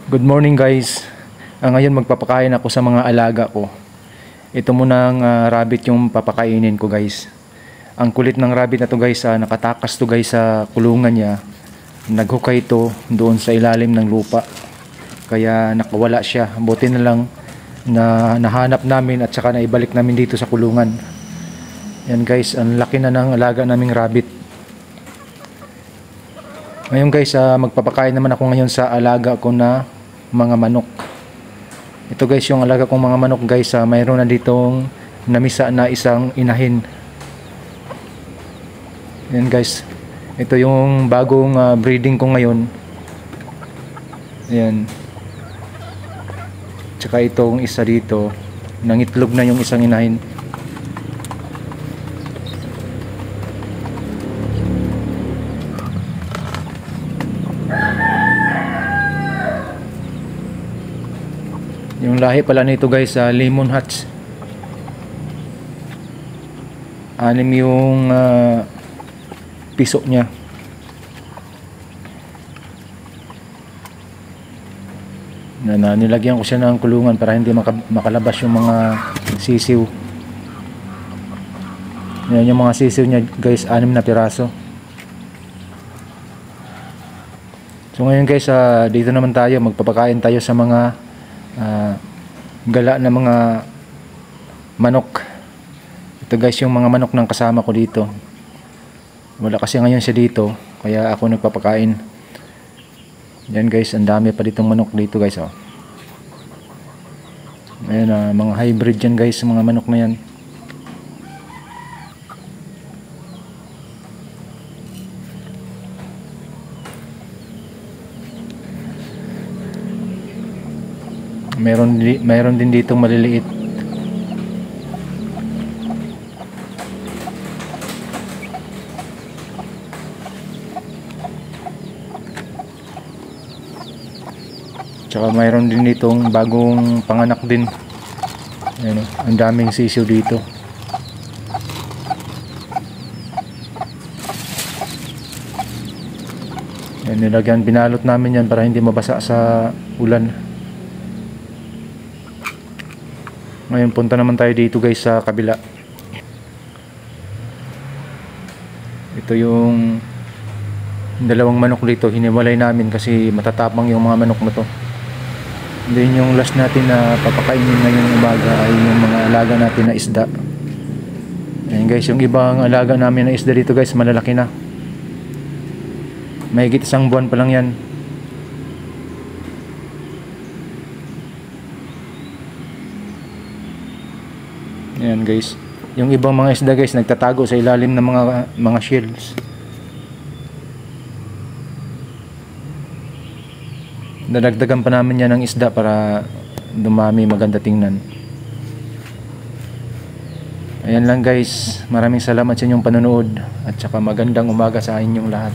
Good morning guys. Ngayon magpapakain ako sa mga alaga ko. Ito muna ang rabbit yung papakainin ko guys. Ang kulit ng rabbit na to guys, nakatakas to guys sa kulungan niya. Naghukay ito doon sa ilalim ng lupa. Kaya nakawala siya. Buti na lang na nahanap namin at saka naibalik namin dito sa kulungan. Yan guys, ang laki na ng alaga naming rabbit. Ngayon guys, magpapakain naman ako ngayon sa alaga ko na mga manok. Ito guys yung alaga kong mga manok guys, mayroon na ditong namisa na isang inahin. Yan guys, ito yung bagong breeding ko ngayon. Yan. Tsaka itong isa dito, nangitlog na yung isang inahin. Yung lahi pala nito guys, lemon hats. Anim yung piso niya. Nilagyan ko siya ng kulungan para hindi makalabas yung mga sisiw. Yan yung mga sisiw niya guys, 6 na piraso. So ngayon guys, dito naman tayo, magpapakain tayo sa mga gala na mga manok. Ito guys yung mga manok ng kasama ko dito. Wala kasi ngayon siya dito, kaya ako nagpapakain. Yan guys, ang dami pa ditong manok dito guys, oh. Ayan, mga hybrid yan guys, mga manok na yan. Mayroon din ditong maliliit. Tsaka mayroon din ditong bagong panganak din. Ayan, ang daming sisiw dito. Ayan, nilagyan, binalot namin yan para hindi mabasa sa ulan. Ngayon punta naman tayo dito guys sa kabila. Ito yung dalawang manok dito, hiniwalay namin kasi matatapang yung mga manok na to. Then yung last natin na papakainin ngayong umaga ay yung mga alaga natin na isda. Ayan guys, yung ibang alaga namin na isda dito guys, malalaki na. Mahigit 1 buwan pa lang yan. Ayan guys, yung ibang mga isda guys nagtatago sa ilalim ng mga shells. Dadagdagan pa namin yan ng isda para dumami, maganda tingnan. Ayan lang guys, maraming salamat sa inyong panonood at saka magandang umaga sa inyong lahat.